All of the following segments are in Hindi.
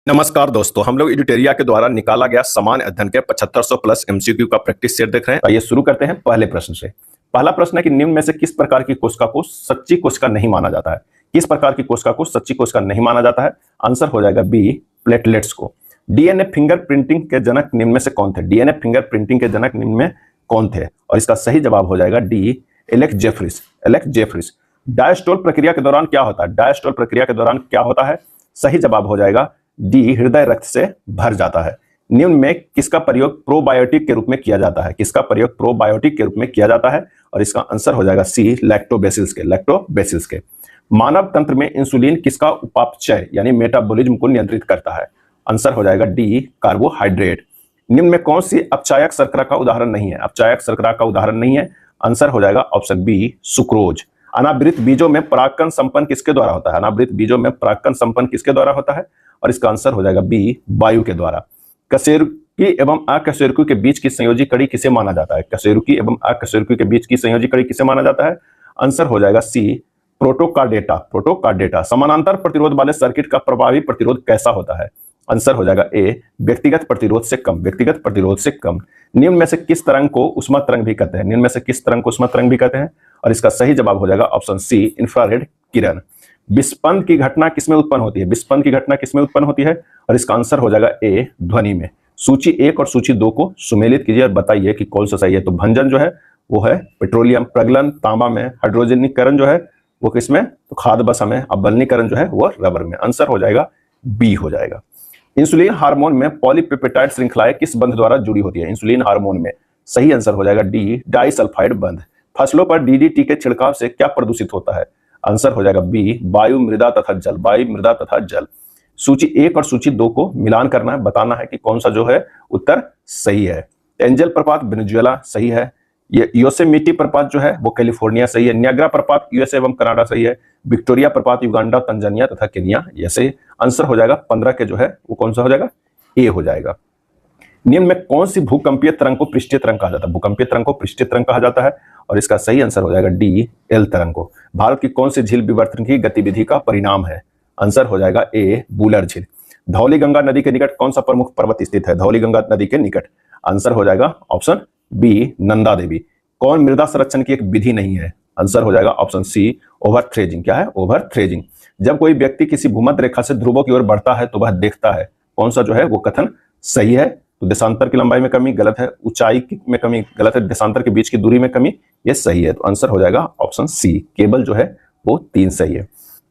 नमस्कार दोस्तों, हम लोग एडिटेरिया के द्वारा निकाला गया सामान्य अध्ययन के 7500 प्लस एमसीक्यू का प्रैक्टिस सेट देख रहे हैं। आइए शुरू करते हैं पहले प्रश्न से। पहला प्रश्न है कि निम्न में से किस प्रकार की कोशिका को सच्ची कोशिका नहीं माना जाता है? किस प्रकार की कोशिका को सच्ची कोशिका नहीं माना जाता है? आंसर हो जाएगा बी, प्लेटलेट्स को। डीएनए फिंगर प्रिंटिंग के जनक निम्न में से कौन थे? डीएनए फिंगर प्रिंटिंग के जनक निम्न में कौन थे? और इसका सही जवाब हो जाएगा डी, एलेक्स जेफरिस। एलेक्स जेफरिस। डायस्टोल प्रक्रिया के दौरान क्या होता है? डायस्टोल प्रक्रिया के दौरान क्या होता है? सही जवाब हो जाएगा डी, हृदय रक्त से भर जाता है। निम्न में किसका प्रयोग प्रोबायोटिक के रूप में किया जाता है? किसका प्रयोग प्रोबायोटिक के रूप में किया जाता है? और इसका आंसर हो जाएगा सी, लैक्टोबैसिल्स के। लैक्टोबैसिल्स के। मानव तंत्र में इंसुलिन किसका उपापचय यानी मेटाबॉलिज्म को नियंत्रित करता है? आंसर हो जाएगा डी, कार्बोहाइड्रेट। निम्न में कौन सी अपचायक शर्करा का उदाहरण नहीं है? अपचायक शर्करा का उदाहरण नहीं है। आंसर हो जाएगा ऑप्शन बी, सुक्रोज। अनावृत बीजों में परागकण संपन्न किसके द्वारा होता है? अनावृत बीजों में परागकण संपन्न किसके द्वारा होता है? और इसका आंसर हो जाएगा बी, वायु के द्वारा। कशेरुकी एवं अकशेरुकी के बीच की संयोजी कड़ी किसे माना जाता है? कशेरुकी एवं अकशेरुकी के बीच की संयोजी कड़ी किसे माना जाता है? आंसर हो जाएगा सी, प्रोटोकार्डेटा। प्रोटोकार्डेटा। समानांतर प्रतिरोध वाले सर्किट का प्रभावी प्रतिरोध कैसा होता है? आंसर हो जाएगा ए, व्यक्तिगत प्रतिरोध से कम। व्यक्तिगत प्रतिरोध से कम। निम्न में से किस तरंग को उष्मा तरंग भी कहते हैं? निम्न में से किस तरंग को उष्मा तरंग भी कहते हैं? और इसका सही जवाब हो जाएगा ऑप्शन सी, इंफ्रारेड किरण। विस्पंद की घटना किसमें उत्पन्न होती है? विस्पंद की घटना किसमें उत्पन्न होती है? और इसका आंसर हो जाएगा ए, ध्वनि में। सूची 1 और सूची 2 को सुमेलित कीजिए और बताइए कि कौन सा सही है। तो भंजन जो है वो है पेट्रोलियम। प्रगलन तांबा में। हाइड्रोजनीकरण जो है वो किसमें? तो खाद्य वसा में। अवलनीकरण जो है वो रबर में। आंसर हो जाएगा बी हो जाएगा। इंसुलिन हार्मोन में पॉलीपेप्टाइड श्रृंखलाएं किस बंध द्वारा जुड़ी होती है? इंसुलिन हार्मोन में सही आंसर हो जाएगा डी, डाइसल्फाइड बंध। फसलों पर डीडीटी के छिड़काव से क्या प्रदूषित होता है? आंसर हो जाएगा बी, वायु, मृदा तथा जल। वायु, मृदा तथा जल। सूची 1 और सूची 2 को मिलान करना है, बताना है कि कौन सा जो है उत्तर सही है। एंजल प्रपात वेनेजुएला सही है। ये योसेमिटी प्रपात जो है वो कैलिफोर्निया सही है। नियाग्रा प्रपात यूएसए एवं कनाडा सही है। विक्टोरिया प्रपात युगांडा, तंजानिया तथा केनिया ये सही। आंसर हो जाएगा 15 के जो है वो कौन सा हो जाएगा? ए हो जाएगा। निम्न में कौन सी भूकंपीय तरंग को पृष्ठीय तरंग कहा जाता है? भूकंपीय तरंग को पृष्ठीय तरंग कहा जाता है। और इसका सही आंसर हो जाएगा डी, एल तरंग को। भारत की कौन सी झील विवर्तन की गतिविधि का परिणाम है? आंसर हो जाएगा ए, वुलर झील। धौली गंगा नदी के निकट कौन सा प्रमुख पर्वत स्थित है? धौली गंगा नदी के निकट। आंसर हो जाएगा ऑप्शन बी, नंदा देवी। कौन मृदा संरक्षण की एक विधि नहीं है? आंसर हो जाएगा ऑप्शन सी, ओवर थ्रेजिंग। क्या है? ओवर थ्रेजिंग। जब कोई व्यक्ति किसी भूमध्य रेखा से ध्रुवों की ओर बढ़ता है तो वह देखता है। कौन सा जो है वो कथन सही है? तो देशांतर की लंबाई में कमी गलत है। ऊंचाई में कमी गलत है। देशांतर के बीच की दूरी में कमी ये सही है। तो आंसर हो जाएगा ऑप्शन सी, केबल जो है वो 3 सही है।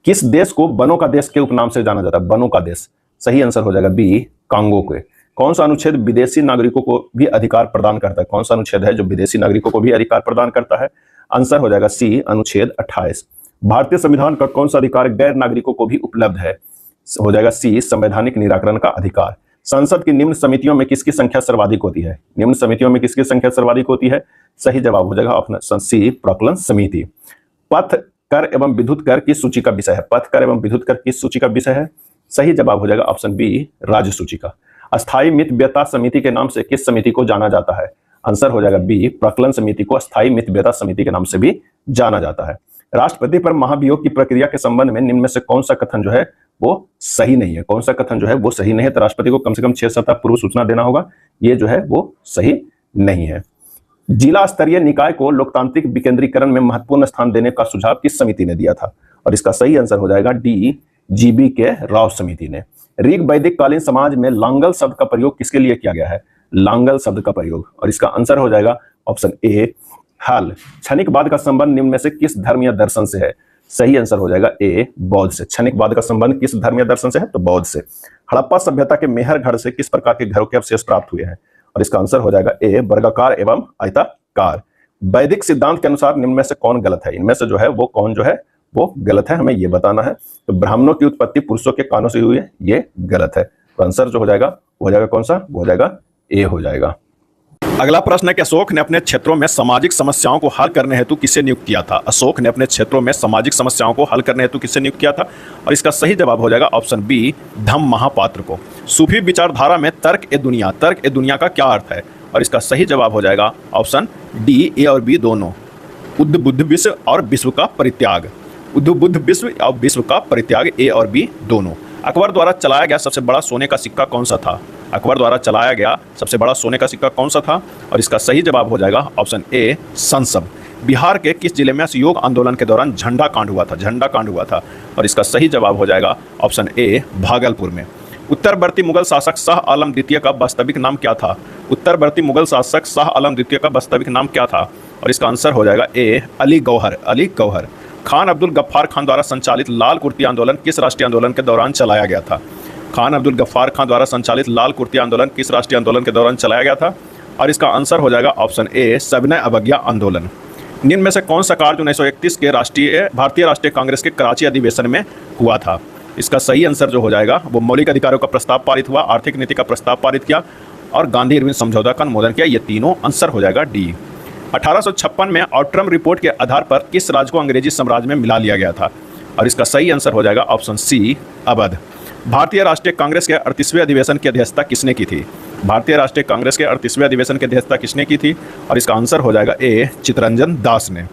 किस देश को वनों का देश के उपनाम से जाना जाता है? वनों का देश। सही आंसर हो जाएगा बी, कांगो के। कौन सा अनुच्छेद विदेशी नागरिकों को भी अधिकार प्रदान करता है? कौन सा अनुच्छेद है जो विदेशी नागरिकों को भी अधिकार प्रदान करता है? आंसर हो जाएगा सी, अनुच्छेद 28। भारतीय संविधान का कौन सा अधिकार गैर नागरिकों को भी उपलब्ध है? हो जाएगा सी, संवैधानिक निराकरण का अधिकार। संसद की निम्न समितियों में किसकी संख्या सर्वाधिक होती है? निम्न समितियों में किसकी संख्या सर्वाधिक होती है? सही जवाब हो जाएगा ऑप्शन सी, प्राक्कलन समिति। पथ कर एवं विद्युत कर किस सूची का विषय है? पथ कर एवं विद्युत कर किस सूची का विषय है? सही जवाब हो जाएगा ऑप्शन बी, राज्य सूची का। अस्थायी मितव्ययता समिति के नाम से किस समिति को जाना जाता है? आंसर हो जाएगा बी, प्राक्कलन समिति को अस्थायी मितव्ययता समिति के नाम से भी जाना जाता है। राष्ट्रपति पर महाभियोग की प्रक्रिया के संबंध में निम्न में से कौन सा कथन जो है वो सही नहीं है? कौन सा कथन जो है वो सही नहीं है? तो राष्ट्रपति को कम से कम 6 सप्ताह पूर्व सूचना देना होगा। ये जो है वो सही नहीं है। जिला स्तरीय निकाय को लोकतांत्रिक विकेंद्रीकरण में महत्वपूर्ण स्थान देने का सुझाव किस समिति ने दिया था? और इसका सही आंसर हो जाएगा डी, जीबी के राव समिति ने। ऋग वैदिक कालीन समाज में लांगल शब्द का प्रयोग किसके लिए किया गया है? लांगल शब्द का प्रयोग। और इसका आंसर हो जाएगा ऑप्शन ए, हल। क्षणिकवाद का संबंध निम्न में से किस धर्म या दर्शन से है? सही आंसर हो जाएगा ए, बौद्ध से। क्षणिकवाद का संबंध किस धर्म या दर्शन से है? तो बौद्ध से। हड़प्पा सभ्यता के मेहर घर से किस प्रकार के घरों के अवशेष प्राप्त हुए हैं? और इसका आंसर हो जाएगा ए, वर्गाकार एवं आयताकार। वैदिक सिद्धांत के अनुसार निम्न में से कौन गलत है? इनमें से जो है वो कौन जो है वो गलत है, हमें ये बताना है। तो ब्राह्मणों की उत्पत्ति पुरुषों के कानों से हुई है, ये गलत है। तो आंसर जो हो जाएगा कौन सा? वो हो जाएगा ए हो जाएगा। अगला प्रश्न है कि अशोक ने अपने क्षेत्रों में सामाजिक समस्याओं को हल करने हेतु किसे नियुक्त किया था? अशोक ने अपने क्षेत्रों में सामाजिक समस्याओं को हल करने हेतु किसे नियुक्त किया था? और इसका सही जवाब हो जाएगा ऑप्शन बी, धम्म महापात्र को। सूफी विचारधारा में तर्क ए दुनिया का क्या अर्थ है? और इसका सही जवाब हो जाएगा ऑप्शन डी, ए और बी दोनों। उद्ध बुद्ध विश्व और विश्व का परित्याग। उद्ध बुद्ध विश्व और विश्व का परित्याग, ए और बी दोनों। अकबर द्वारा चलाया गया सबसे बड़ा सोने का सिक्का कौन सा था? अकबर द्वारा चलाया गया सबसे बड़ा सोने का सिक्का कौन सा था? और इसका सही जवाब हो जाएगा ऑप्शन ए संसम। बिहार के किस जिले में असहयोग आंदोलन के दौरान झंडा कांड हुआ था? झंडा कांड हुआ था। और इसका सही जवाब हो जाएगा ऑप्शन ए भागलपुर में। उत्तरवर्ती मुगल शासक शाह आलम द्वितीय का वास्तविक नाम क्या था? उत्तरवर्ती मुगल शासक शाह आलम द्वितीय का वास्तविक नाम क्या था? और इसका आंसर हो जाएगा ए अली गौहर। अली गौहर। खान अब्दुल गफ्फार खान द्वारा संचालित लाल कुर्ती आंदोलन किस राष्ट्रीय आंदोलन के दौरान चलाया गया था? खान अब्दुल गफ्फार खान द्वारा संचालित लाल कुर्ती आंदोलन किस राष्ट्रीय आंदोलन के दौरान चलाया गया था? और इसका आंसर हो जाएगा ऑप्शन ए सविनय अवज्ञा आंदोलन। निम्न में से कौन सा कार्य 1931 के भारतीय राष्ट्रीय कांग्रेस के कराची अधिवेशन में हुआ था? इसका सही आंसर जो हो जाएगा वो मौलिक अधिकारों का प्रस्ताव पारित हुआ, आर्थिक नीति का प्रस्ताव पारित किया और गांधी इरविन समझौता का अनुमोदन किया। ये तीनों आंसर हो जाएगा डी। 1856 में आउट्रम रिपोर्ट के आधार पर किस राज्य को अंग्रेजी साम्राज्य में मिला लिया गया था? और इसका सही आंसर हो जाएगा ऑप्शन सी अवध। भारतीय राष्ट्रीय कांग्रेस के 38वें अधिवेशन की अध्यक्षता किसने की थी? भारतीय राष्ट्रीय कांग्रेस के 38वें अधिवेशन की अध्यक्षता किसने की थी? और इसका आंसर हो जाएगा ए चित्तरंजन दास ने।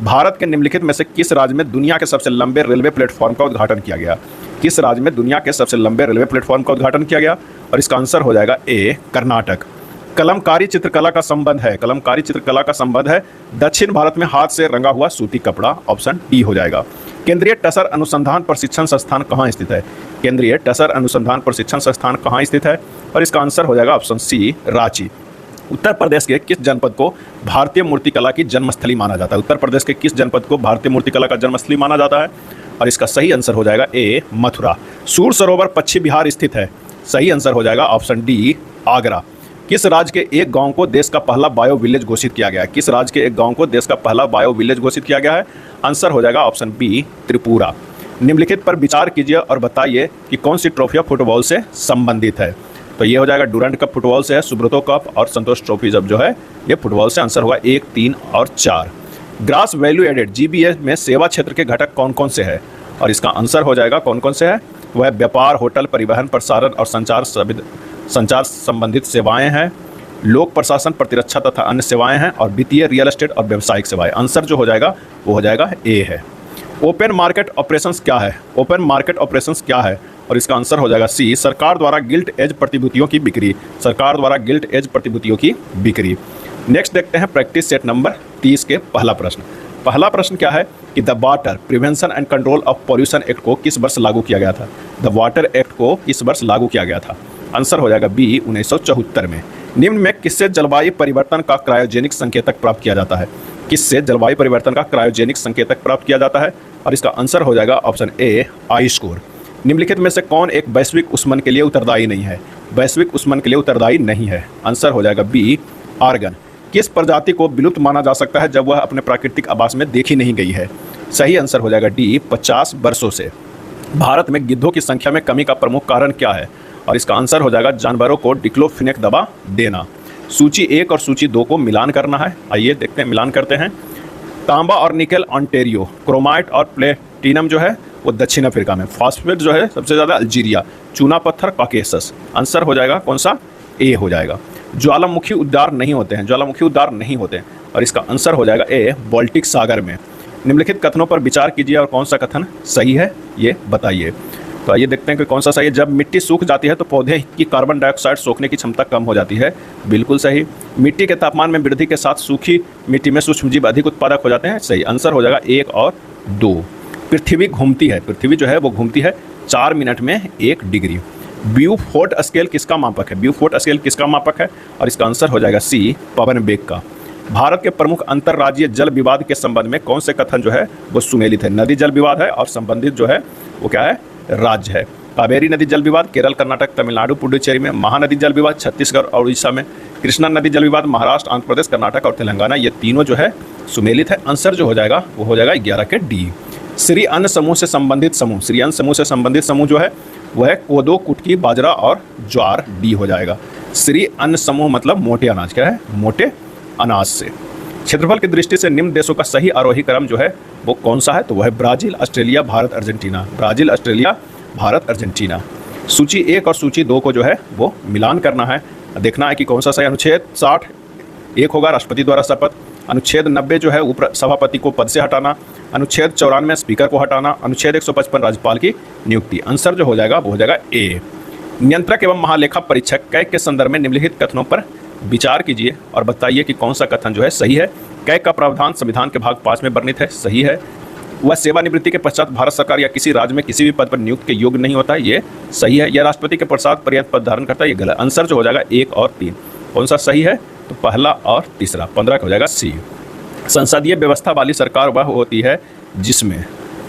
भारत के निम्नलिखित में से किस राज्य में दुनिया के सबसे लंबे रेलवे प्लेटफॉर्म का उद्घाटन किया गया? किस राज्य में दुनिया के सबसे लंबे रेलवे प्लेटफॉर्म का उद्घाटन किया गया? और इसका आंसर हो जाएगा ए कर्नाटक। कलमकारी चित्रकला का संबंध है, कलमकारी चित्रकला का संबंध है दक्षिण भारत में हाथ से रंगा हुआ सूती कपड़ा। ऑप्शन डी हो जाएगा। केंद्रीय टसर अनुसंधान प्रशिक्षण संस्थान कहाँ स्थित है? केंद्रीय टसर अनुसंधान प्रशिक्षण संस्थान कहाँ स्थित है? और इसका आंसर हो जाएगा ऑप्शन सी रांची। उत्तर प्रदेश के किस जनपद को भारतीय मूर्तिकला की जन्मस्थली माना जाता है? उत्तर प्रदेश के किस जनपद को भारतीय मूर्तिकला का जन्मस्थली माना जाता है? और इसका सही आंसर हो जाएगा ए मथुरा। सूर सरोवर पश्चिम बिहार स्थित है। सही आंसर हो जाएगा ऑप्शन डी आगरा। किस राज्य के एक गांव को देश का पहला बायो विलेज घोषित किया गया है? किस राज्य के एक गांव को देश का पहला बायो विलेज घोषित किया गया है? आंसर हो जाएगा ऑप्शन बी त्रिपुरा। निम्नलिखित पर विचार कीजिए और बताइए कि कौन सी ट्रॉफियां फुटबॉल से संबंधित है। तो ये हो जाएगा डुरंट कप फुटबॉल से है, सुब्रतो कप और संतोष ट्रॉफी जब जो है ये फुटबॉल से। आंसर होगा 1, 3 और 4। ग्रास वैल्यू एडेड जीबीएस में सेवा क्षेत्र के घटक कौन कौन से है? और इसका आंसर हो जाएगा कौन कौन से है? वह व्यापार, होटल, परिवहन, प्रसारण और संचार संबंधित सेवाएं हैं, लोक प्रशासन, प्रतिरक्षा तथा अन्य सेवाएं हैं और वित्तीय, रियल एस्टेट और व्यावसायिक सेवाएं। आंसर जो हो जाएगा वो हो जाएगा ए है। ओपन मार्केट ऑपरेशंस क्या है? ओपन मार्केट ऑपरेशंस क्या है? और इसका आंसर हो जाएगा सी सरकार द्वारा गिल्ट एज प्रतिभूतियों की बिक्री। सरकार द्वारा गिल्ट एज प्रतिभूतियों की बिक्री। नेक्स्ट देखते हैं प्रैक्टिस सेट नंबर 30 के पहला प्रश्न। पहला प्रश्न क्या है कि the water prevention and control of pollution act को किस वर्ष लागू किया गया था? द वाटर एक्ट को किस वर्ष लागू किया गया था? आंसर हो जाएगा बी 1974 में। निम्न में किससे जलवायु परिवर्तन का क्रायोजेनिक संकेतक प्राप्त किया जाता है? किससे जलवायु परिवर्तन का क्रायोजेनिक संकेतक प्राप्त किया जाता है? और इसका आंसर हो जाएगा ऑप्शन ए आई स्कोर। निम्नलिखित में से कौन एक वैश्विक उष्मन के लिए उत्तरदायी नहीं है? वैश्विक उष्मन के लिए उत्तरदायी नहीं है। आंसर हो जाएगा बी आर्गन। किस प्रजाति को विलुप्त माना जा सकता है जब वह अपने प्राकृतिक आवास में देखी नहीं गई है? सही आंसर हो जाएगा डी 50 वर्षों से। भारत में गिद्धों की संख्या में कमी का प्रमुख कारण क्या है? और इसका आंसर हो जाएगा जानवरों को डिक्लोफिनेक दवा देना। सूची 1 और सूची 2 को मिलान करना है। आइए देखते हैं, मिलान करते हैं। तांबा और निकेल ऑन्टेरियो, क्रोमाइट और प्लेटिनम जो है वो दक्षिण अफ्रीका में, फॉस्फेट जो है सबसे ज़्यादा अल्जीरिया, चूना पत्थर कॉकेसस। आंसर हो जाएगा कौन सा? ए हो जाएगा। ज्वालामुखी उद्गार नहीं होते हैं, ज्वालामुखी उद्गार नहीं होते हैं। और इसका आंसर हो जाएगा ए बाल्टिक सागर में। निम्नलिखित कथनों पर विचार कीजिए और कौन सा कथन सही है ये बताइए। तो आइए देखते हैं कि कौन सा सही है। जब मिट्टी सूख जाती है तो पौधे की कार्बन डाइऑक्साइड सोखने की क्षमता कम हो जाती है। बिल्कुल सही। मिट्टी के तापमान में वृद्धि के साथ सूखी मिट्टी में सूक्ष्मजीव अधिक उत्पादक हो जाते हैं। सही। आंसर हो जाएगा 1 और 2। पृथ्वी घूमती है, पृथ्वी जो है वो घूमती है 4 मिनट में 1 डिग्री। ब्यूफोर्ट स्केल किसका मापक है? ब्यूफोर्ट स्केल किसका मापक है? और इसका आंसर हो जाएगा सी पवन वेग का। भारत के प्रमुख अंतर्राज्यीय जल विवाद के संबंध में कौन से कथन जो है वो सुमेलित है? नदी जल विवाद है और संबंधित जो है वो क्या है? राज्य है। कावेरी नदी जल विवाद केरल, कर्नाटक, तमिलनाडु, पुडुचेरी में। महानदी जल विवाद छत्तीसगढ़ और उड़ीसा में। कृष्णा नदी जल विवाद महाराष्ट्र, आंध्र प्रदेश, कर्नाटक और तेलंगाना। ये तीनों जो है सुमेलित है। आंसर जो हो जाएगा वो हो जाएगा 11 के डी। श्री अन्न समूह से संबंधित समूह, श्री अन्न समूह से संबंधित समूह जो है वह कोदो, कुटकी, बाजरा और ज्वार। डी हो जाएगा। श्री अन्न समूह मतलब मोटे अनाज। क्या है? मोटे अनाज से। क्षेत्रफल की दृष्टि से निम्न देशों का सही आरोही क्रम जो है वो कौन सा है? तो वह है Brazil, Australia, Bharat, Argentina. Brazil, Australia, Bharat, Argentina. सूची 1 और सूची 2 को जो है वो मिलान करना है। देखना है कि कौन सा सही। अनुच्छेद 60 1 होगा राष्ट्रपति द्वारा शपथ। अनुच्छेद 90 जो है उप सभापति को पद से हटाना, अनुच्छेद 94 स्पीकर को हटाना, अनुच्छेद 155 राज्यपाल की नियुक्ति। आंसर जो हो जाएगा वो हो जाएगा ए। नियंत्रक एवं महालेखा परीक्षक कैग के संदर्भ में निम्नलिखित कथनों पर विचार कीजिए और बताइए कि कौन सा कथन जो है सही है। कैग का प्रावधान संविधान के भाग 5 में वर्णित है, सही है। वह सेवानिवृत्ति के पश्चात भारत सरकार या किसी राज्य में किसी भी पद पर नियुक्त के योग्य नहीं होता है, ये सही है। यह राष्ट्रपति के पश्चात पर्याप्त पद धारण करता है, ये गलत। आंसर जो हो जाएगा 1 और 3। कौन सा सही है? तो पहला और तीसरा। 15 का हो जाएगा सी। संसदीय व्यवस्था वाली सरकार वह होती है जिसमें,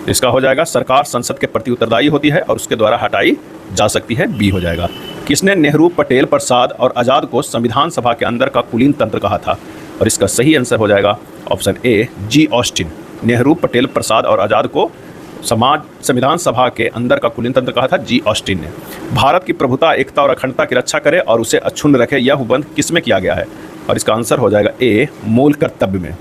इसका हो जाएगा सरकार संसद के प्रति उत्तरदायी होती है और उसके द्वारा हटाई जा सकती है, बी हो जाएगा। किसने नेहरू, पटेल, प्रसाद और आज़ाद को संविधान सभा के अंदर का कुलीन तंत्र कहा था? और इसका सही आंसर हो जाएगा option A, G Austin. Nehru, Patel, Prasad और आज़ाद को संविधान सभा के अंदर का कुलीन तंत्र कहा था जी ऑस्टिन ने। भारत की प्रभुता, एकता और अखंडता की रक्षा करे और उसे अक्षुण्ण रखे, यह उपबंध किसमें किया गया है? और इसका आंसर हो जाएगा ए, मूल कर्तव्य में।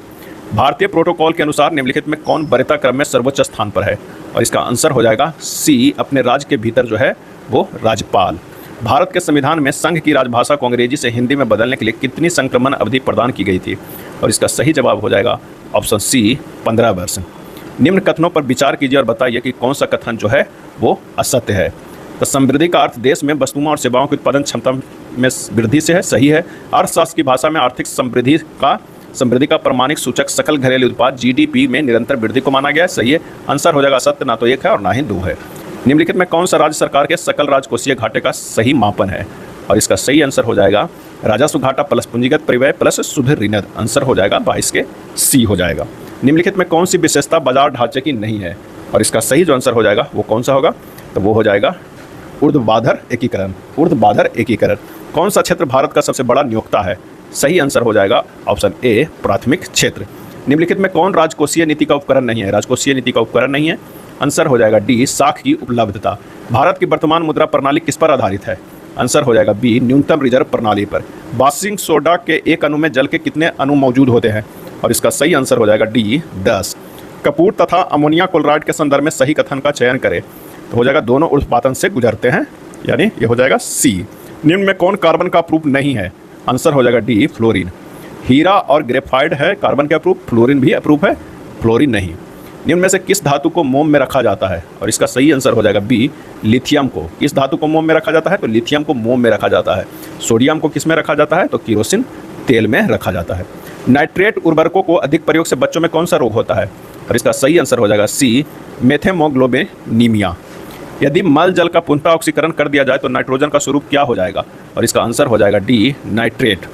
भारतीय प्रोटोकॉल के अनुसार निम्नलिखित में कौन वरीयता क्रम में सर्वोच्च स्थान पर है? और इसका आंसर हो जाएगा सी, अपने राज्य के भीतर जो है वो राज्यपाल। भारत के संविधान में संघ की राजभाषा को अंग्रेजी से हिंदी में बदलने के लिए कितनी संक्रमण अवधि प्रदान की गई थी? और इसका सही जवाब हो जाएगा ऑप्शन सी, 15 वर्ष। निम्न कथनों पर विचार कीजिए और बताइए कि कौन सा कथन जो है वो असत्य है। तो समृद्धि का अर्थ देश में वस्तुओं और सेवाओं की उत्पादन क्षमता में वृद्धि से है, सही है। अर्थशास्त्र की भाषा में आर्थिक समृद्धि का प्रमाणिक सूचक सकल घरेलू उत्पाद जीडीपी में निरंतर वृद्धि को माना गया है, सही है। आंसर हो जाएगा असत्य, ना तो 1 है और ना ही 2 है। निम्नलिखित में कौन सा राज्य सरकार के सकल राजकोषीय घाटे का सही मापन है? और इसका सही आंसर हो जाएगा राजस्व घाटा प्लस पूंजीगत परिव्यय प्लस शुद्ध ऋण। आंसर हो जाएगा 22 के सी हो जाएगा। निम्नलिखित में कौन सी विशेषता बाजार ढांचे की नहीं है? और इसका सही जो आंसर हो जाएगा वो कौन सा होगा? तो वो हो जाएगा ऊर्ध्वाधर एकीकरण। ऊर्ध्वाधर एकीकरण। कौन सा क्षेत्र भारत का सबसे बड़ा नियोक्ता है? सही आंसर हो जाएगा ऑप्शन ए, प्राथमिक क्षेत्र। निम्नलिखित में कौन राजकोषीय नीति का उपकरण नहीं है? राजकोषीय नीति का उपकरण नहीं है, आंसर हो जाएगा डी, साख की उपलब्धता। भारत की वर्तमान मुद्रा प्रणाली किस पर आधारित है? आंसर हो जाएगा बी, न्यूनतम रिजर्व प्रणाली पर। बेकिंग सोडा के एक अणु में जल के कितने अणु मौजूद होते हैं? और इसका सही आंसर हो जाएगा डी, 10। कपूर तथा अमोनिया क्लोराइड के संदर्भ में सही कथन का चयन करें। तो हो जाएगा दोनों ऊर्ध्वपातन से गुजरते हैं, यानी ये हो जाएगा सी। निम्न में कौन कार्बन का अप्रूप नहीं है? आंसर हो जाएगा डी, फ्लोरीन। हीरा और ग्रेफाइट है कार्बन के अप्रूप, फ्लोरीन भी अप्रूप है, फ्लोरीन नहीं। निम्न में से किस धातु को मोम में रखा जाता है? और इसका सही आंसर हो जाएगा बी, लिथियम को। किस धातु को मोम में रखा जाता है? तो लिथियम को मोम में रखा जाता है। सोडियम को किस में रखा जाता है? तो केरोसिन तेल में रखा जाता है। नाइट्रेट उर्वरकों को अधिक प्रयोग से बच्चों में कौन सा रोग होता है? और इसका सही आंसर हो जाएगा सी, मेथेमोग्लोबिनीमिया। यदि मल जल का पुनः ऑक्सीकरण कर दिया जाए तो नाइट्रोजन का स्वरूप क्या हो जाएगा? और इसका आंसर हो जाएगा डी, नाइट्रेट।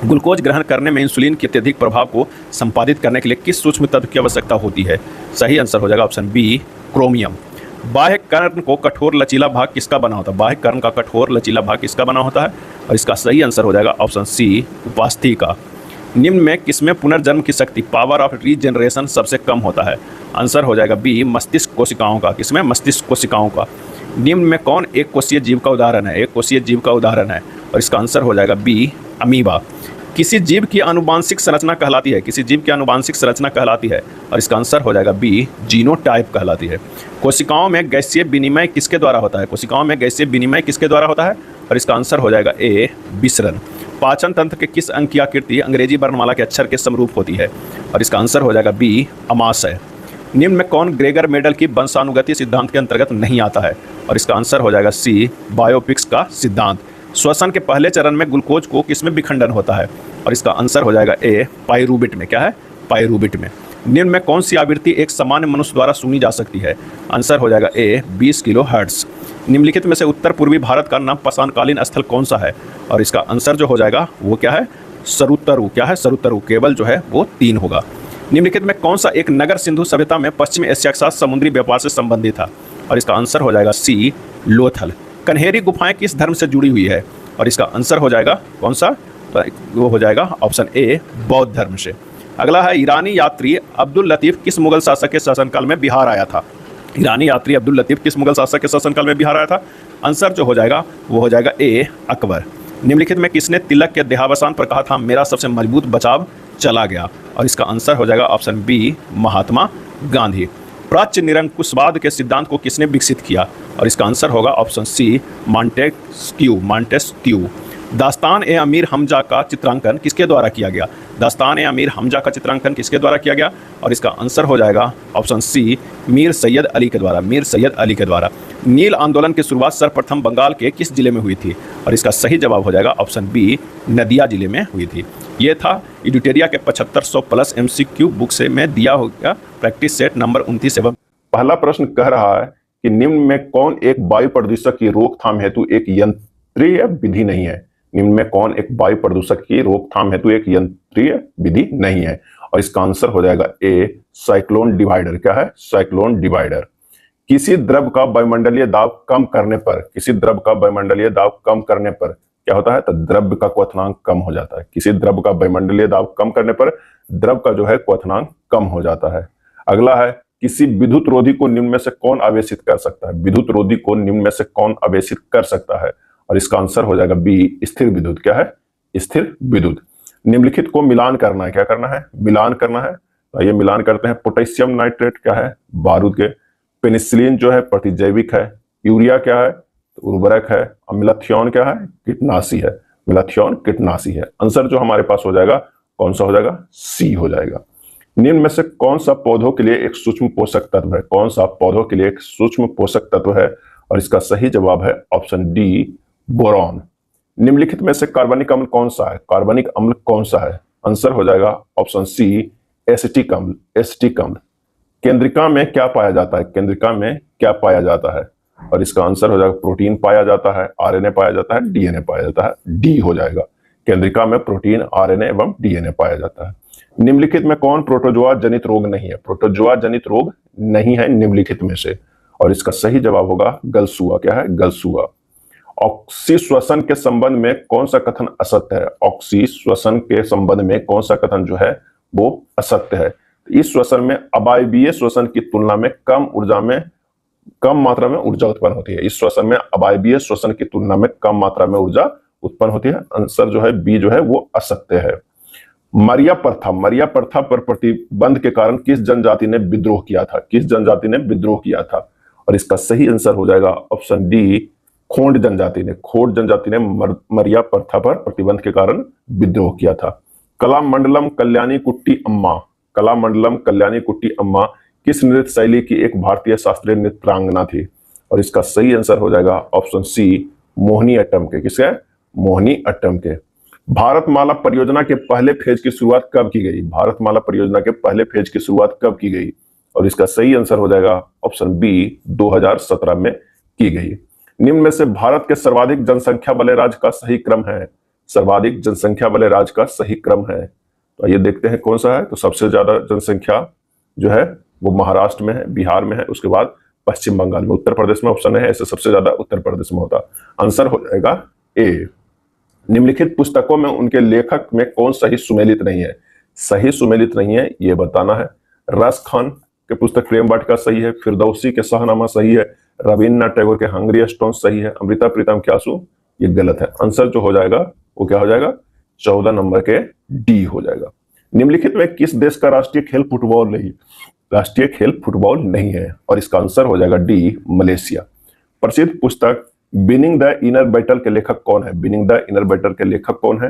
ग्लूकोज ग्रहण करने में इंसुलिन के अत्यधिक प्रभाव को संपादित करने के लिए किस सूक्ष्म तत्व की आवश्यकता होती है? सही आंसर हो जाएगा ऑप्शन बी, क्रोमियम। बाह्य कर्ण को कठोर लचीला भाग किसका बना होता है? बाह्य कर्ण का कठोर लचीला भाग किसका बना होता है? और इसका सही आंसर हो जाएगा ऑप्शन सी, उपास्थि का। निम्न में किसमें पुनर्जन्म की शक्ति, पावर ऑफ रीजनरेशन, सबसे कम होता है? आंसर हो जाएगा बी, मस्तिष्क कोशिकाओं का। किसमें? मस्तिष्क कोशिकाओं का। निम्न में कौन एक कोषीय जीव का उदाहरण है? एक कोषीय जीव का उदाहरण है, और इसका आंसर हो जाएगा बी, अमीबा। किसी जीव की आनुवांशिक संरचना कहलाती है? किसी जीव की आनुवांशिक संरचना कहलाती है? और इसका आंसर हो जाएगा बी, जीनोटाइप कहलाती है। कोशिकाओं में गैसीय विनिमय किसके द्वारा होता है? कोशिकाओं में गैसीय विनिमय किसके द्वारा होता है? और इसका आंसर हो जाएगा ए, विसरण। पाचन तंत्र के किस अंग की आकृति अंग्रेजी वर्णमाला के अक्षर के समरूप होती है? और इसका आंसर हो जाएगा बी, अमाशय। निम्न में कौन ग्रेगर मेडल की वंशानुगति सिद्धांत के अंतर्गत नहीं आता है? और इसका आंसर हो जाएगा सी, बायोपिक्स का सिद्धांत। श्वसन के पहले चरण में ग्लूकोज को किसमें विखंडन होता है? और इसका आंसर हो जाएगा ए, पाइरूबिट में। क्या है? पाइरूबिट में। निम्न में कौन सी आवृत्ति एक सामान्य मनुष्य द्वारा सुनी जा सकती है? आंसर हो जाएगा ए, 20 किलोहर्ट्ज। निम्नलिखित में से उत्तर पूर्वी भारत का नवपाषाणकालीन स्थल कौन सा है? और इसका आंसर जो हो जाएगा वो क्या है? सरुतरु। क्या है? सरुतरु। केवल जो है वो 3 होगा। निम्नलिखित में कौन सा एक नगर सिंधु सभ्यता में पश्चिमी एशिया के साथ समुद्री व्यापार से संबंधित था? और इसका आंसर हो जाएगा सी, लोथल। कन्हेरी गुफाएं किस धर्म से जुड़ी हुई है? और इसका आंसर हो जाएगा कौन सा? तो वो हो जाएगा ऑप्शन ए, बौद्ध धर्म से। अगला है, ईरानी यात्री अब्दुल लतीफ किस मुगल शासक के शासनकाल में बिहार आया था? ईरानी यात्री अब्दुल लतीफ किस मुगल शासक के शासनकाल में बिहार आया था? आंसर जो हो जाएगा वो हो जाएगा ए, अकबर। निम्नलिखित में किसने तिलक के देहावसान पर कहा था मेरा सबसे मजबूत बचाव चला गया? और इसका आंसर हो जाएगा ऑप्शन बी, महात्मा गांधी। प्राच्य निरंकुशवाद के सिद्धांत को किसने विकसित किया? और इसका आंसर होगा ऑप्शन सी, मॉन्टेस्क्यू। दास्तान ए अमीर हमजा का चित्रांकन किसके द्वारा किया गया? दास्तान ए अमीर हमजा का चित्रांकन किसके द्वारा किया गया? और इसका आंसर हो जाएगा ऑप्शन सी, मीर सैयद अली के द्वारा। मीर सैयद अली के द्वारा। नील आंदोलन की शुरुआत सर्वप्रथम बंगाल के किस जिले में हुई थी? और इसका सही जवाब हो जाएगा ऑप्शन बी, नदिया जिले में हुई थी। ये था एडुटेरिया के 7500 प्लस MCQ बुक से मैं दिया होगा प्रैक्टिस सेट नंबर 29 एवं। पहला प्रश्न कह रहा है कि निम्न में कौन एक वायु प्रदूषक की रोकथाम हेतु एक यंत्रीय विधि नहीं है? निम्न में कौन एक वायु प्रदूषक की रोकथाम हेतु एक यंत्रीय विधि नहीं है? और इसका आंसर हो जाएगा ए, साइक्लोन डिवाइडर। क्या है? Cyclone divider. किसी द्रव का वायुमंडलीय दाब कम करने पर, किसी द्रव का वायुमंडलीय दाब कम करने पर क्या होता है? तो द्रव्य का क्वथनांक कम हो जाता है। किसी द्रव का वायुमंडलीय दाब कम करने पर द्रव का जो है क्वथनांक कम हो जाता है। अगला है, किसी विद्युत रोधी को निम्न में से कौन आवेशित कर सकता है? विद्युत रोधी को निम्न में से कौन आवेशित कर सकता है? और इसका आंसर हो जाएगा बी, स्थिर विद्युत। क्या है? स्थिर विद्युत। निम्नलिखित को मिलान करना है। क्या करना है? मिलान करना है। तो ये मिलान करते हैं। पोटेशियम नाइट्रेट क्या है? बारूद के। पेनिसिलिन जो है प्रतिजैविक है। यूरिया क्या है? तो उर्वरक है। और मिलाथियोन क्या है? कीटनाशी है। मिलाथियोन कीटनाशी है। आंसर जो हमारे पास हो जाएगा कौन सा हो जाएगा? सी हो जाएगा। निम्न में से कौन सा पौधों के लिए एक सूक्ष्म पोषक तत्व है? कौन सा पौधों के लिए एक सूक्ष्म पोषक तत्व है? और इसका सही जवाब है ऑप्शन डी, बोरॉन। निम्नलिखित में से कार्बनिक अम्ल कौन सा है? कार्बनिक अम्ल कौन सा है? आंसर हो जाएगा ऑप्शन सी, एसिटिक अम्ल। एसिटिक अम्ल। केंद्रिका में क्या पाया जाता है? केंद्रिका में क्या पाया जाता है? और इसका आंसर हो जाएगा प्रोटीन पाया जाता है, RNA पाया जाता है, DNA पाया जाता है। डी हो जाएगा। केंद्रिका में प्रोटीन, RNA एवं DNA पाया जाता है। निम्नलिखित में कौन प्रोटोजोआ जनित रोग नहीं है? प्रोटोजोआ जनित रोग नहीं है निम्नलिखित में से। और इसका सही जवाब होगा गलसुआ। क्या है? गलसुआ। ऑक्सी श्वसन के संबंध में कौन सा कथन असत्य है? ऑक्सी श्वसन के संबंध में कौन सा कथन जो है वो असत्य है? इस श्वसन में अवायवीय श्वसन की तुलना में कम मात्रा में ऊर्जा उत्पन्न होती है। इस श्वसन में अवायवीय श्वसन की तुलना में कम मात्रा में ऊर्जा उत्पन्न होती है। आंसर जो है बी जो है वो असत्य है। मरिया प्रथा पर प्रतिबंध के कारण किस जनजाति ने विद्रोह किया था? किस जनजाति ने विद्रोह किया था? और इसका सही आंसर हो जाएगा ऑप्शन डी, खोंड जनजाति ने। खोंड जनजाति ने मरिया प्रथा पर प्रतिबंध के कारण विद्रोह किया था। कलामंडलम कल्याणी कुट्टी अम्मा, कलामंडलम कल्याणी कुट्टी अम्मा किस नृत्य शैली की एक भारतीय शास्त्रीय नृत्यांगना थी? और इसका सही आंसर हो जाएगा ऑप्शन सी, मोहिनी अट्टम के। किसके? मोहिनी अट्टम के। भारतमाला परियोजना के पहले फेज की शुरुआत कब की गई? भारतमाला परियोजना के पहले फेज की शुरुआत कब की गई? और इसका सही आंसर हो जाएगा ऑप्शन बी, 2017 में की गई। निम्न में से भारत के सर्वाधिक जनसंख्या वाले राज्य का सही क्रम है? सर्वाधिक जनसंख्या वाले राज्य का सही क्रम है, तो ये देखते हैं कौन सा है। तो सबसे ज्यादा जनसंख्या जो है वो महाराष्ट्र में है, बिहार में है, उसके बाद पश्चिम बंगाल में, उत्तर प्रदेश में ऑप्शन है, ऐसे सबसे ज्यादा उत्तर प्रदेश में होता। आंसर हो जाएगा ए। निम्नलिखित पुस्तकों में उनके लेखक में कौन सही सुमेलित नहीं है? सही सुमेलित नहीं है ये बताना है। रस खान के पुस्तक प्रेम वाटिका सही है, फिरदौसी के शाहनामा सही है, रविन्द्रनाथ टैगोर के हंगरी स्टोन सही है, अमृता प्रीतम के आंसू ये गलत है। आंसर जो हो जाएगा वो क्या हो जाएगा? 14 नंबर के डी हो जाएगा। निम्नलिखित में किस देश का राष्ट्रीय खेल फुटबॉल नहीं? राष्ट्रीय खेल फुटबॉल नहीं है, और इसका आंसर हो जाएगा डी, मलेशिया। प्रसिद्ध पुस्तक विनिंग द इनर बैटल के लेखक कौन है? विनिंग द इनर बैटल के लेखक कौन है?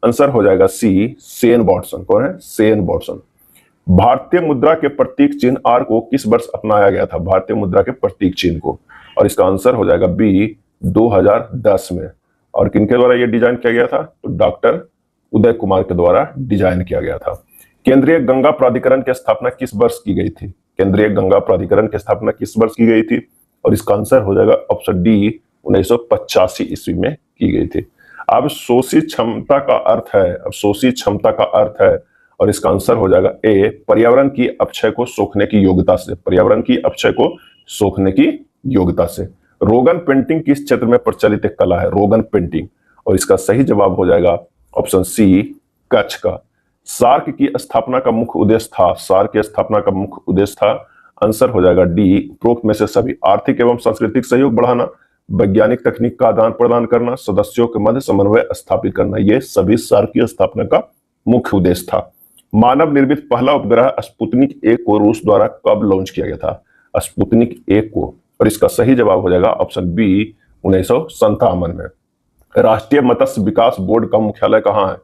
आंसर हो जाएगा सी, शेन वॉटसन। कौन है? Shane Watson. भारतीय मुद्रा के प्रतीक चिन्ह आर को किस वर्ष अपनाया गया था? भारतीय मुद्रा के प्रतीक चिन्ह को, और इसका आंसर हो जाएगा बी, 2010 में। और किनके द्वारा यह डिजाइन किया गया था? तो डॉक्टर उदय कुमार के द्वारा डिजाइन किया गया था। केंद्रीय गंगा प्राधिकरण की स्थापना किस वर्ष की गई थी? केंद्रीय गंगा प्राधिकरण की स्थापना किस वर्ष की गई थी? और इसका आंसर हो जाएगा ऑप्शन डी, 1985 ईस्वी में की गई थी। अब शोषी क्षमता का अर्थ है, अब शोषी क्षमता का अर्थ है, और इसका आंसर हो जाएगा ए, पर्यावरण की अपक्षय को सोखने की योग्यता से। पर्यावरण की अपक्षय को सोखने की योग्यता से। रोगन पेंटिंग किस क्षेत्र में प्रचलित एक कला है? रोगन पेंटिंग, और इसका सही जवाब हो जाएगा ऑप्शन सी, कच्छ का। सार्क की स्थापना का मुख्य उद्देश्य था? सार्क की स्थापना का मुख्य उद्देश्य था, आंसर हो जाएगा डी, उपरोक्त में से सभी। आर्थिक एवं सांस्कृतिक सहयोग बढ़ाना, वैज्ञानिक तकनीक का आदान प्रदान करना, सदस्यों के मध्य समन्वय स्थापित करना, ये सभी सार्क की स्थापना का मुख्य उद्देश्य था। मानव निर्मित पहला उपग्रह स्पुतनिक 1 को रूस द्वारा कब लॉन्च किया गया था? स्पुतनिक 1 को, और इसका सही जवाब हो जाएगा ऑप्शन बी, 1957 में। राष्ट्रीय मत्स्य विकास बोर्ड का मुख्यालय कहाँ है?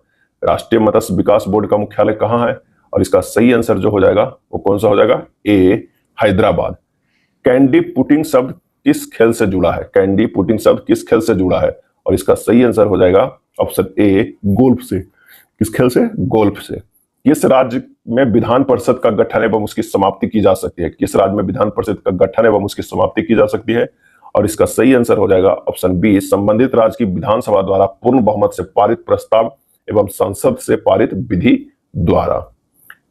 राष्ट्रीय मत्स्य विकास बोर्ड का मुख्यालय कहाँ है? और इसका सही आंसर जो हो जाएगा वो कौन सा हो जाएगा? ए, हैदराबाद। कैंडी पुटिंग शब्द किस खेल से जुड़ा है? कैंडी पुटिंग शब्द किस खेल से जुड़ा है? और इसका सही आंसर हो जाएगा ऑप्शन ए, गोल्फ से। किस खेल से? गोल्फ से। किस राज्य में विधान परिषद का गठन एवं उसकी समाप्ति की जा सकती है? किस राज्य में विधान परिषद का गठन एवं उसकी समाप्ति की जा सकती है? और इसका सही आंसर हो जाएगा ऑप्शन बी, संबंधित राज्य की विधानसभा द्वारा पूर्ण बहुमत से पारित प्रस्ताव एवं संसद से पारित विधि द्वारा।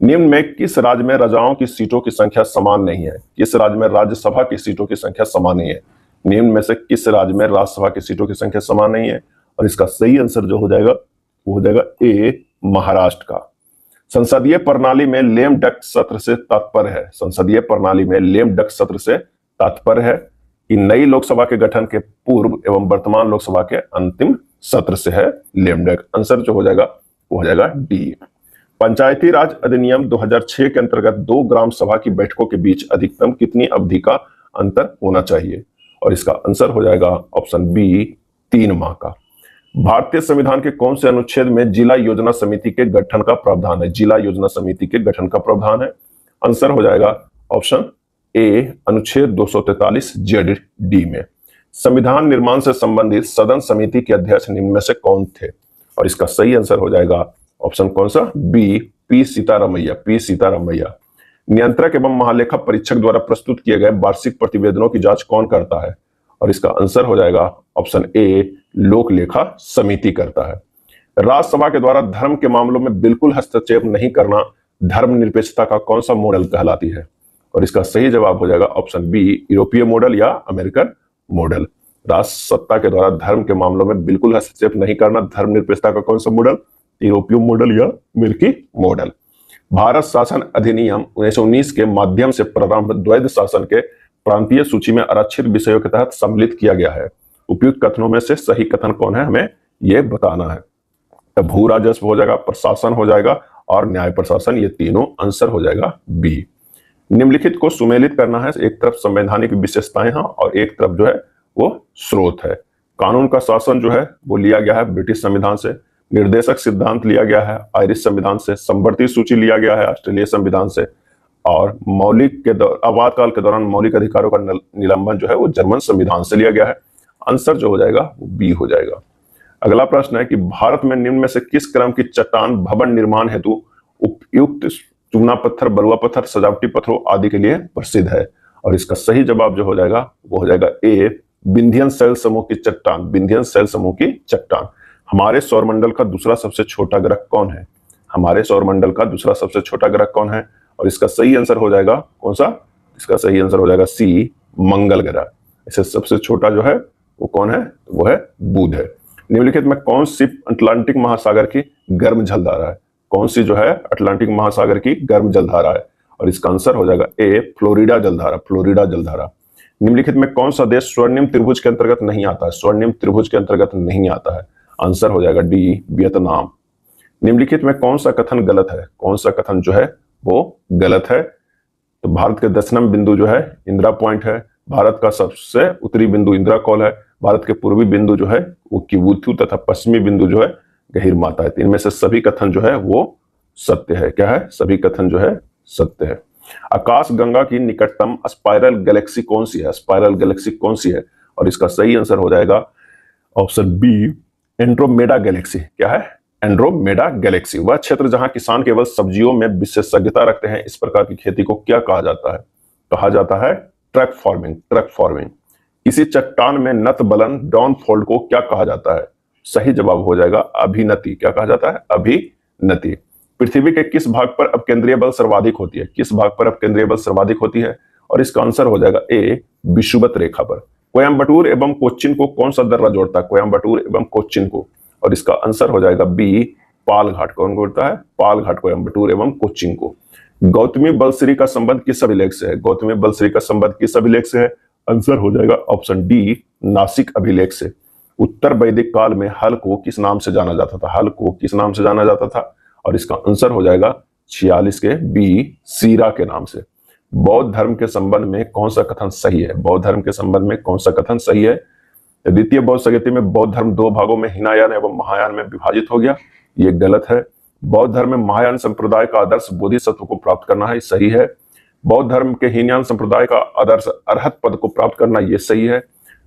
निम्न में किस राज्य में राजाओं की सीटों की संख्या समान नहीं है? किस राज्य में राज्यसभा की सीटों की संख्या समान नहीं है? निम्न में से किस राज्य में राज्यसभा की सीटों की संख्या समान नहीं है? और इसका सही आंसर जो हो जाएगा वो हो जाएगा ए, महाराष्ट्र का। संसदीय प्रणाली में लेम डक सत्र से तात्पर्य है। संसदीय प्रणाली में लेम डक सत्र से तात्पर्य है कि नई लोकसभा के गठन के पूर्व एवं वर्तमान लोकसभा के अंतिम सत्र से है लेम डक। आंसर जो हो जाएगा वो हो जाएगा डी। पंचायती राज अधिनियम 2006 के अंतर्गत 2 ग्राम सभा की बैठकों के बीच अधिकतम कितनी अवधि का अंतर होना चाहिए? और इसका आंसर हो जाएगा ऑप्शन बी, 3 माह का। भारतीय संविधान के कौन से अनुच्छेद में जिला योजना समिति के गठन का प्रावधान है? जिला योजना समिति के गठन का प्रावधान है। आंसर हो जाएगा ऑप्शन ए, अनुच्छेद 243 जेड डी में। संविधान निर्माण से संबंधित सदन समिति के अध्यक्ष निम्न में से कौन थे? और इसका सही आंसर हो जाएगा ऑप्शन कौन सा? B, P Sitaramayya. P Sitaramayya. नियंत्रक एवं महालेखा परीक्षक द्वारा प्रस्तुत किए गए वार्षिक प्रतिवेदनों की जांच कौन करता है? और इसका आंसर हो जाएगा ऑप्शन ए, लोक लेखा समिति करता है। राज्यसभा के द्वारा धर्म के मामलों में बिल्कुल हस्तक्षेप नहीं करना धर्मनिरपेक्षता का कौन सा मॉडल कहलाती है? और इसका सही जवाब हो जाएगा ऑप्शन बी, यूरोपीय मॉडल या अमेरिकन मॉडल। राष्ट्र सत्ता के द्वारा धर्म के मामलों में बिल्कुल हस्तक्षेप नहीं करना धर्मनिरपेक्षता का कौन सा मॉडल? यूरोपीय मॉडल या अमेरिकी मॉडल। भारत शासन अधिनियम 1919 के माध्यम से प्रारंभ द्वैध शासन के प्रांतीय सूची में आरक्षित विषयों के तहत सम्मिलित किया गया है। उपयुक्त कथनों में से सही कथन कौन है, हमें यह बताना है। तो भू राजस्व हो जाएगा, प्रशासन हो जाएगा और न्याय प्रशासन, ये तीनों आंसर हो जाएगा बी। निम्नलिखित को सुमेलित करना है। एक तरफ संवैधानिक विशेषताएं हैं और एक तरफ जो है वो स्रोत है। कानून का शासन जो है वो लिया गया है ब्रिटिश संविधान से। निर्देशक सिद्धांत लिया गया है आयरिश संविधान से। संवर्ती सूची लिया गया है ऑस्ट्रेलिया संविधान से। और मौलिक के आपातकाल के दौरान मौलिक अधिकारों का निलंबन जो है वो जर्मन संविधान से लिया गया है। आंसर जो हो जाएगा वो बी हो जाएगा। अगला प्रश्न है कि भारत में निम्न में से किस क्रम की चट्टान भवन निर्माण हेतु उपयुक्त चूना पत्थर, बलुआ पत्थर, सजावटी पत्थरों आदि के लिए प्रसिद्ध है? और इसका सही जवाब जो हो जाएगा वो हो जाएगा ए, विंध्यन शैल समूह की चट्टान। विंध्यन शैल समूह की चट्टान। हमारे सौरमंडल का दूसरा सबसे छोटा ग्रह कौन है? हमारे सौरमंडल का दूसरा सबसे छोटा ग्रह कौन है? और इसका सही आंसर हो जाएगा कौन सा? इसका सही आंसर हो जाएगा सी, मंगल ग्रह। इसे सबसे छोटा जो है वो कौन है? वो है बुध है। निम्नलिखित में कौन सी अटलांटिक महासागर की गर्म जलधारा है? कौन सी जो है अटलांटिक महासागर की गर्म जलधारा है? और इसका आंसर हो जाएगा ए, फ्लोरिडा जलधारा। फ्लोरिडा जलधारा। निम्नलिखित में कौन सा देश स्वर्णिम त्रिभुज के अंतर्गत नहीं आता है? स्वर्णिम त्रिभुज के अंतर्गत नहीं आता है। आंसर हो जाएगा डी, वियतनाम। निम्नलिखित में कौन सा कथन गलत है? कौन सा कथन जो है वो गलत है? तो भारत के दक्षिणम बिंदु जो है इंदिरा पॉइंट है। भारत का सबसे उत्तरी बिंदु इंदिरा कॉल है। भारत के पूर्वी बिंदु जो है वो किबुथु तथा पश्चिमी बिंदु जो है गहीर माता है। इनमें से सभी कथन जो है वो सत्य है। क्या है? सभी कथन जो है सत्य है। आकाश गंगा की निकटतम स्पाइरल गैलेक्सी कौन सी है? स्पाइरल गैलेक्सी कौन सी है? और इसका सही आंसर हो जाएगा ऑप्शन बी, एंड्रोमेडा गैलेक्सी। क्या है? Andromeda Galaxy. वह क्षेत्र जहां किसान केवल सब्जियों में विशेषज्ञता रखते हैं। इस प्रकार की खेती को क्या कहा जाता है? कहा जाता है ट्रक फार्मिंग। Truck farming. किसी चट्टान में नत बलन डाउन फोल्ड को क्या कहा जाता है? सही जवाब हो जाएगा अभिनति। क्या कहा जाता है? अभिनति। पृथ्वी के किस भाग पर अपकेंद्रीय बल सर्वाधिक होती है? किस भाग पर अपकेंद्रीय बल सर्वाधिक होती है? और इसका आंसर हो जाएगा ए, विषुवत रेखा पर। कोयम्बटूर एवं कोच्चिन को कौन सा दर्रा जोड़ता है? कोयम्बटूर एवं कोच्चिन को। और इसका आंसर हो जाएगा बी, पाल घाट। कौन जोड़ता है? पाल घाट कोयम्बटूर एवं कोच्चिन को। गौतमी बलश्री का संबंध किस अभिलेख से है? गौतमी बलश्री का संबंध किस अभिलेख से है? आंसर हो जाएगा ऑप्शन डी, नासिक अभिलेख से। उत्तर वैदिक काल में हल को किस नाम से जाना जाता था? हल को किस नाम से जाना जाता था? और इसका आंसर हो जाएगा 46 के बी, सीरा के नाम से। बौद्ध धर्म के संबंध में कौन सा कथन सही है? बौद्ध धर्म के संबंध में कौन सा कथन सही है? द्वितीय बौद्ध संहिता में बौद्ध धर्म दो भागों में हीनयान एवं महायान में विभाजित हो गया, ये गलत है। बौद्ध धर्म में महायान संप्रदाय का आदर्श बोधिसत्व को प्राप्त करना है, सही है। बौद्ध धर्म के हीनयान संप्रदाय का आदर्श अरहत पद को प्राप्त करना, ये सही है।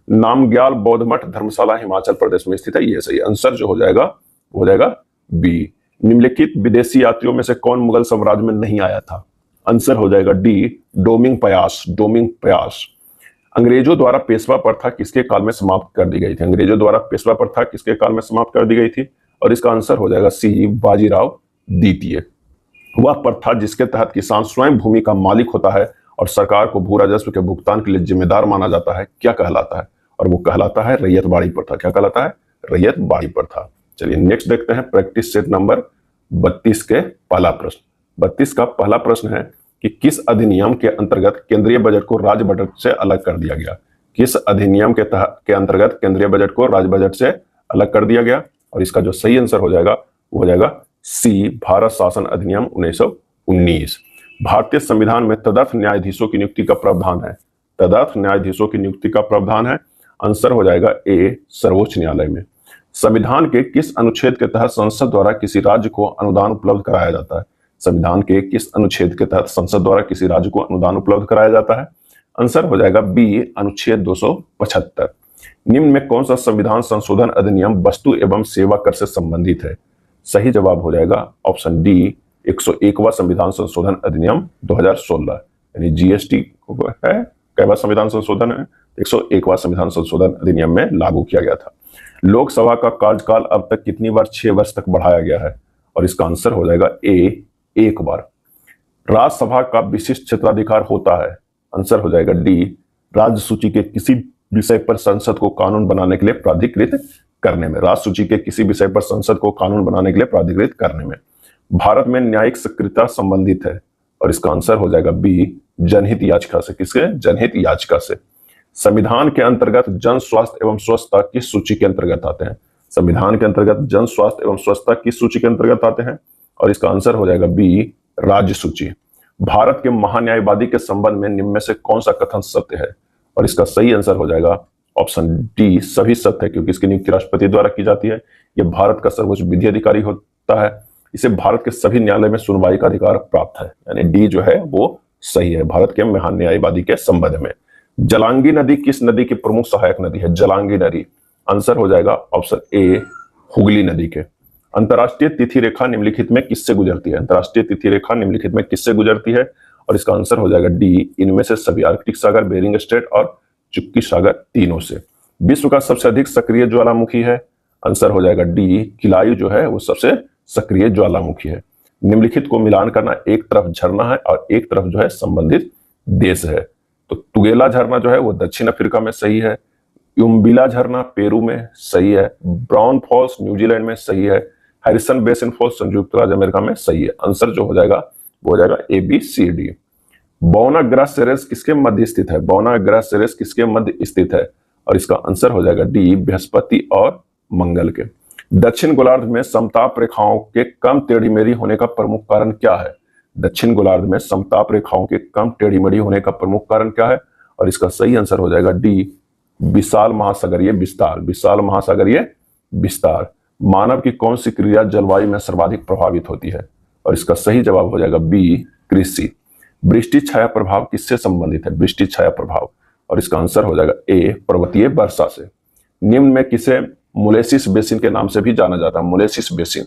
नामग्याल बौद्ध मठ धर्मशाला हिमाचल प्रदेश में स्थित है, ये सही। आंसर जो हो जाएगा बी। निम्नलिखित विदेशी यात्रियों में से कौन मुगल साम्राज्य में नहीं आया था? आंसर हो जाएगा डी, डोमिंग पयास। अंग्रेजों द्वारा पेशवा प्रथा किसके काल में समाप्त कर दी गई थी? अंग्रेजों द्वारा पेशवा प्रथा किसके काल में समाप्त कर दी गई थी? और इसका आंसर हो जाएगा सी, बाजीराव द्वितीय। वह प्रथा जिसके तहत किसान स्वयं भूमि का मालिक होता है और सरकार को भू राजस्व के भुगतान के लिए जिम्मेदार माना जाता है, क्या कहलाता है? और वो कहलाता है रैयतवाड़ी प्रथा। क्या कहलाता है? रैयतवाड़ी प्रथा। चलिए नेक्स्ट देखते हैं प्रैक्टिस सेट नंबर 32 के पहला प्रश्न। 32 का पहला प्रश्न है कि किस अधिनियम के अंतर्गत केंद्रीय बजट को राज्य बजट से अलग कर दिया गया? किस अधिनियम के अंतर्गत केंद्रीय बजट को राज्य बजट से अलग कर दिया गया? और इसका जो सही आंसर हो जाएगा वो हो जाएगा सी, भारत शासन अधिनियम 1919। भारतीय संविधान में तदर्थ न्यायाधीशों की नियुक्ति का प्रावधान है। तदर्थ न्यायाधीशों की नियुक्ति का प्रावधान है, आंसर हो जाएगा ए, सर्वोच्च न्यायालय में। संविधान के किस अनुच्छेद के तहत संसद द्वारा किसी राज्य को अनुदान उपलब्ध कराया जाता है? संविधान के किस अनुच्छेद के तहत संसद द्वारा किसी राज्य को अनुदान उपलब्ध कराया जाता है? आंसर हो जाएगा बी, अनुच्छेद 275। निम्न में कौन सा संविधान संशोधन अधिनियम वस्तु एवं सेवा कर से संबंधित है? सही जवाब हो जाएगा ऑप्शन डी, 101वां संविधान संशोधन अधिनियम 2016, यानी जीएसटी है। कैवा संविधान संशोधन है? 101वां संविधान संशोधन अधिनियम में लागू किया गया था। लोकसभा का कार्यकाल अब तक कितनी बार 6 वर्ष तक बढ़ाया गया है? और इसका आंसर हो जाएगा ए, 1 बार। राज्यसभा का विशिष्ट क्षेत्राधिकार होता है, आंसर हो जाएगा डी, राज्य सूची के किसी विषय पर संसद को कानून बनाने के लिए प्राधिकृत करने में। राज्य सूची के किसी विषय पर संसद को कानून बनाने के लिए प्राधिकृत करने में। भारत में न्यायिक सक्रियता संबंधित है, और इसका आंसर हो जाएगा बी, जनहित याचिका से। किसके? जनहित याचिका से। संविधान के अंतर्गत जन स्वास्थ्य एवं स्वच्छता किस सूची के अंतर्गत आते हैं? संविधान के अंतर्गत जन स्वास्थ्य एवं स्वच्छता किस सूची के अंतर्गत आते हैं? और इसका आंसर हो जाएगा बी, राज्य सूची। भारत के महान्यायवादी के संबंध में निम्न में से कौन सा कथन सत्य है? और इसका सही आंसर हो जाएगा ऑप्शन डी, सभी सत्य है, क्योंकि इसकी नियुक्ति राष्ट्रपति द्वारा की जाती है। यह भारत का सर्वोच्च विधि अधिकारी होता है। इसे भारत के सभी न्यायालय में सुनवाई का अधिकार प्राप्त है, यानी डी जो है वो सही है भारत के महान्यायवादी के संबंध में। जलांगी नदी किस नदी की प्रमुख सहायक नदी है? जलांगी नदी, आंसर हो जाएगा ऑप्शन ए, हुगली नदी के। अंतरराष्ट्रीय तिथि रेखा निम्नलिखित में किससे गुजरती है? अंतरराष्ट्रीय तिथि रेखा निम्नलिखित में किससे गुजरती है? और इसका आंसर हो जाएगा डी, इनमें से सभी, आर्कटिक सागर, बेरिंग स्ट्रेट और चुक्की सागर, तीनों से। विश्व का सबसे अधिक सक्रिय ज्वालामुखी है, आंसर हो जाएगा डी, किलायु जो है वो सबसे सक्रिय ज्वालामुखी है। निम्नलिखित को मिलान करना, एक तरफ झरना है और एक तरफ जो है संबंधित देश है। तो तुगेला झरना जो है वो दक्षिण अफ्रीका में सही है, युम्बिला झरना पेरू में सही है, ब्राउन फॉल्स न्यूजीलैंड में सही है, हैरिसन बेसिन फॉल्स संयुक्त राज्य अमेरिका में सही है। आंसर जो हो जाएगा वो हो जाएगा ए, बी, सी, डी। बौना ग्रह सिरेस किसके मध्य स्थित है? बौना ग्रह सिरेस किसके मध्य स्थित है? और इसका आंसर हो जाएगा डी, बृहस्पति और मंगल के। दक्षिण गोलार्ध में समताप रेखाओं के कम टेढ़ी मेढ़ी होने का प्रमुख कारण क्या है? दक्षिण गोलार्ध में समताप रेखाओं के कम टेढ़ी मेढ़ी होने का प्रमुख कारण क्या है? और इसका सही आंसर हो जाएगा डी, विशाल महासागरीय विस्तार। विशाल महासागरीय विस्तार। मानव की कौन सी क्रिया जलवायु में सर्वाधिक प्रभावित होती है? और इसका सही जवाब हो जाएगा बी, कृषि। वृष्टि छाया प्रभाव किससे संबंधित है? वृष्टि छाया प्रभाव, और इसका आंसर हो जाएगा ए, पर्वतीय वर्षा से। निम्न में किसे मोलेसिस बेसिन के नाम से भी जाना जाता है? मोलेसिस बेसिन,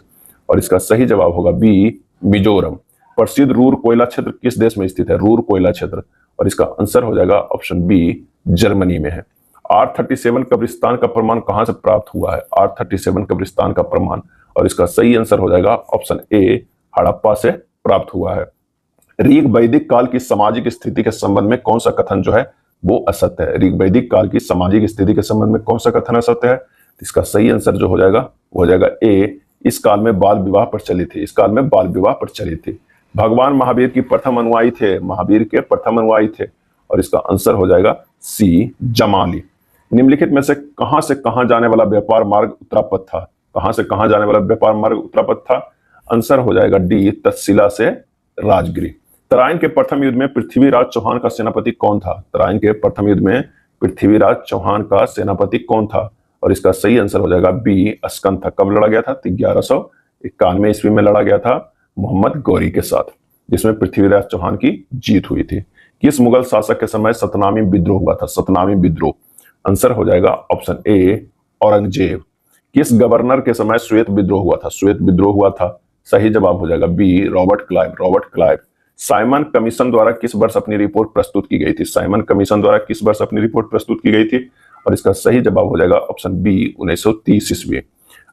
और इसका सही जवाब होगा बी, मिजोरम। प्रसिद्ध रूर कोयला क्षेत्र किस देश में स्थित है? रूर कोयला क्षेत्र, और इसका आंसर हो जाएगा ऑप्शन बी, जर्मनी में है। R37 कब्रिस्तान का प्रमाण कहां से प्राप्त हुआ है? R37 कब्रिस्तान का प्रमाण, और इसका सही आंसर हो जाएगा ऑप्शन ए, हड़प्पा से प्राप्त हुआ है। ऋग वैदिक काल की सामाजिक स्थिति के संबंध में कौन सा कथन जो है वो असत्य है? ऋग वैदिक काल की सामाजिक स्थिति के संबंध में कौन सा कथन असत्य है? इसका सही आंसर जो हो जाएगा वो हो जाएगा ए, इस काल में बाल विवाह प्रचलित थे। इस काल में बाल विवाह प्रचलित थे। भगवान महावीर की प्रथम अनुयायी थे, महावीर के प्रथम अनुयायी थे, और इसका आंसर हो जाएगा सी, जमाली। निम्नलिखित में से कहां जाने वाला व्यापार मार्ग उत्तरापथ था? कहां से कहां जाने वाला व्यापार मार्ग उत्तरापथ था? आंसर हो जाएगा डी, तक्षशिला से राजगिरी। तराइन के प्रथम युद्ध में पृथ्वीराज चौहान का सेनापति कौन था? तराइन के प्रथम युद्ध में पृथ्वीराज चौहान का सेनापति कौन था? और इसका सही आंसर हो जाएगा बी, अस्कन था। कब लड़ा गया था? 1191 ईस्वी में लड़ा गया था मोहम्मद गौरी के साथ, जिसमें पृथ्वीराज चौहान की जीत हुई थी। किस मुगल शासक के समय सतनामी विद्रोह हुआ था? सतनामी विद्रोह, आंसर हो जाएगा ऑप्शन ए, औरंगजेब। किस गवर्नर के समय श्वेत विद्रोह हुआ था? श्वेत विद्रोह हुआ था, सही जवाब हो जाएगा B, Robert Clive. Robert Clive. Simon commission द्वारा किस वर्ष अपनी रिपोर्ट प्रस्तुत की गई थी? साइमन कमीशन द्वारा किस वर्ष अपनी रिपोर्ट प्रस्तुत की गई थी? और इसका सही जवाब हो जाएगा ऑप्शन बी, 1930 ईस्वी।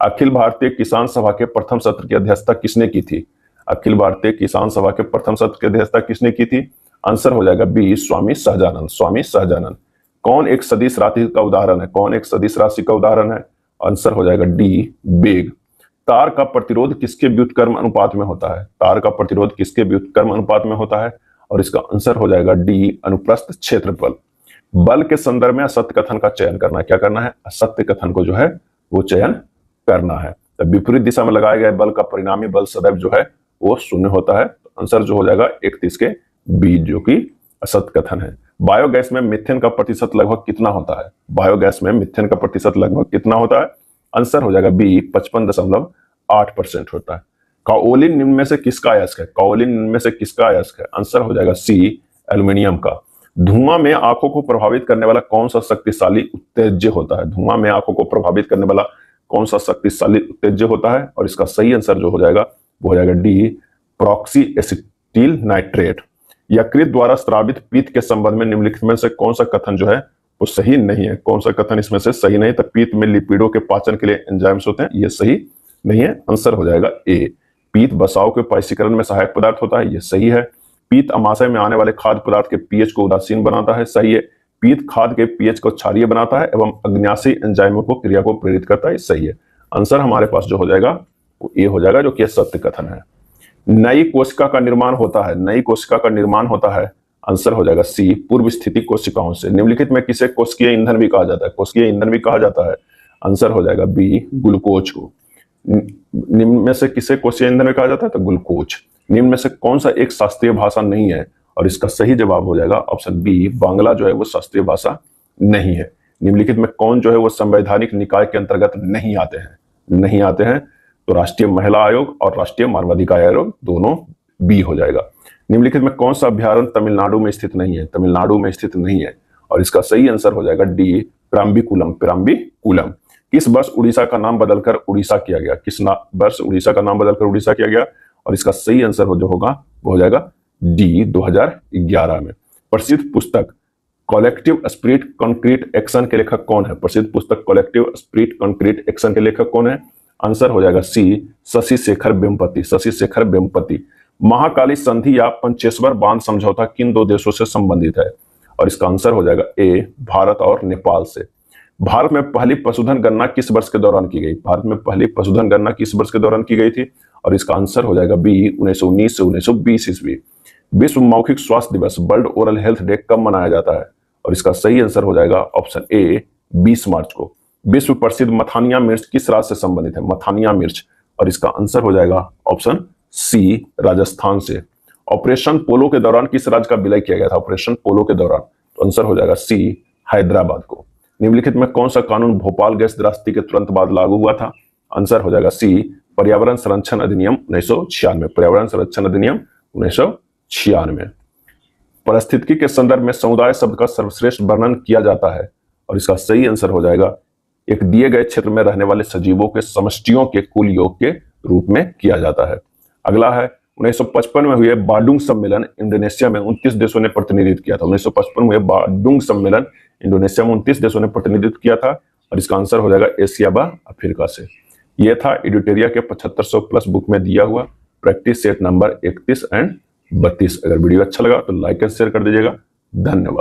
अखिल भारतीय किसान सभा के प्रथम सत्र की अध्यक्षता किसने की थी? अखिल भारतीय किसान सभा के प्रथम सत्र की अध्यक्षता किसने की थी? आंसर हो जाएगा बी, स्वामी सहजानंद। स्वामी सहजानंद। कौन एक सदिश राशि का उदाहरण है? कौन एक सदिश राशि का उदाहरण है? आंसर हो जाएगा डी, वेग। तार का प्रतिरोध किसके व्युत्क्रम अनुपात में होता है? तार का प्रतिरोध किसके व्युत्क्रम अनुपात में होता है? और इसका आंसर हो जाएगा डी, अनुप्रस्थ क्षेत्रफल। बल के संदर्भ में असत्य कथन का चयन करना है। क्या करना है? असत्य कथन को जो है वो चयन करना है। तो विपरीत दिशा में लगाए गए बल का परिणामी बल सदैव जो है वो शून्य होता है। तो आंसर जो हो जाएगा 31 के बीच, जो कि असत्य कथन है। बायोगैस में मीथेन का प्रतिशत लगभग कितना होता है? बायोगैस में मीथेन का प्रतिशत लगभग कितना होता है? आंसर हो जाएगा बी, 55.8% होता है। काओलिन निम्न में से किसका अयस्क है? काओलिन निम्न में से किसका अयस्क है? आंसर हो जाएगा सी, एल्यूमिनियम का। धुआं में आंखों को प्रभावित करने वाला कौन सा शक्तिशाली उत्तेज्य होता है? धुआं में आंखों को प्रभावित करने वाला कौन सा शक्तिशाली उत्तेज्य होता है? और इसका सही आंसर जो हो जाएगा वो हो जाएगा डी, प्रॉक्सी एसिटिल नाइट्रेट। यकृत द्वारा स्रावित पीत के संबंध में निम्नलिखित में से कौन सा कथन जो है वो सही नहीं है? कौन सा कथन इसमें से सही नहीं? तो पीत में लिपिडों के पाचन के लिए एंजाइम्स होते हैं, ये सही नहीं है। आंसर हो जाएगा ए, पीत बसाव के पाइसीकरण में सहायक पदार्थ होता है, ये सही है। पीत अमाशय में आने वाले खाद्य पदार्थ के पीएच को उदासीन बनाता है, सही है। पीत खाद्य के पीएच को क्षारीय बनाता है एवं अग्न्याशी एंजाइमों को क्रिया को प्रेरित करता है, सही है। आंसर हमारे पास जो हो जाएगा वो ए हो जाएगा, जो कि सत्य कथन है। नई कोशिका का निर्माण होता है, नई कोशिका का निर्माण होता है, आंसर हो जाएगा सी, पूर्व स्थिति कोशिकाओं से। निम्नलिखित में किसे कोशिकीय ईंधन भी कहा जाता है? कोशिकीय ईंधन भी कहा जाता है, आंसर हो जाएगा बी, ग्लूकोज को। निम्न में से किसे कोशिकीय ईंधन भी कहा जाता है? तो ग्लूकोज। निम्न में से कौन सा एक शास्त्रीय भाषा नहीं है? और इसका सही जवाब हो जाएगा ऑप्शन बी, बांग्ला जो है वो शास्त्रीय भाषा नहीं है। निम्नलिखित में कौन जो है वो संवैधानिक निकाय के अंतर्गत नहीं आते हैं? नहीं आते हैं तो राष्ट्रीय महिला आयोग और राष्ट्रीय मानवाधिकार आयोग, दोनों बी हो जाएगा। निम्नलिखित में कौन सा अभ्यारण्य तमिलनाडु में स्थित नहीं है? तमिलनाडु में स्थित नहीं है, और इसका सही आंसर हो जाएगा डी, पेराम्बिकुलम। पेराम्बिकुलम। किस वर्ष उड़ीसा का नाम बदलकर उड़ीसा किया गया? किस वर्ष उड़ीसा का नाम बदलकर उड़ीसा किया गया? और इसका सही आंसर जो होगा वो हो जाएगा डी, 2011 में। प्रसिद्ध पुस्तक कलेक्टिव स्पिरिट कॉन्क्रीट एक्शन के लेखक कौन है? प्रसिद्ध पुस्तक कलेक्टिव स्पिरिट कॉन्क्रीट एक्शन के लेखक कौन है? आंसर हो जाएगा सी, शशि शेखर वेम्पति। शशि शेखर वेम्पति। महाकाली संधि या पंचेश्वर बांध समझौता किन दो देशों से संबंधित है? और इसका आंसर हो जाएगा ए, भारत और नेपाल से। भारत में पहली पशुधन गणना किस वर्ष के दौरान की गई? भारत में पहली पशुधन गणना किस वर्ष के दौरान की गई थी? और इसका आंसर हो जाएगा बी, 1919 से 1920 ईस्वी। विश्व मौखिक स्वास्थ्य दिवस, वर्ल्ड ओरल हेल्थ डे कब मनाया जाता है? और इसका सही आंसर हो जाएगा ऑप्शन ए, 20 मार्च को। विश्व प्रसिद्ध मथानिया मिर्च किस राज्य से संबंधित है? मथानिया मिर्च, और इसका आंसर हो जाएगा ऑप्शन सी, राजस्थान से। ऑपरेशन पोलो के दौरान किस राज्य का विलय किया गया था? ऑपरेशन पोलो के दौरान, तो आंसर हो जाएगा सी, हैदराबाद को। निम्नलिखित में कौन सा कानून भोपाल गैस त्रासदी के तुरंत बाद लागू हुआ था? आंसर हो जाएगा सी, पर्यावरण संरक्षण अधिनियम 1996। पर्यावरण संरक्षण अधिनियम 1996। परिस्थितिकी के संदर्भ में समुदाय शब्द का सर्वश्रेष्ठ वर्णन किया जाता है, और इसका सही आंसर हो जाएगा एक दिए गए क्षेत्र में रहने वाले सजीवों के समष्टियों के कुल योग के रूप में किया जाता है। अगला है 1955 में हुए बाडुंग सम्मेलन, इंडोनेशिया में 29 देशों ने प्रतिनिधित्व किया था। 1955 में हुए बाडुंग सम्मेलन इंडोनेशिया में 29 देशों ने प्रतिनिधित्व किया था, और इसका आंसर हो जाएगा एशिया व अफ्रीका से। यह था एडिटोरिया के 7500 प्लस बुक में दिया हुआ प्रैक्टिस सेट नंबर 31 एंड 32। अगर वीडियो अच्छा लगा तो लाइक एंड शेयर कर दीजिएगा। धन्यवाद।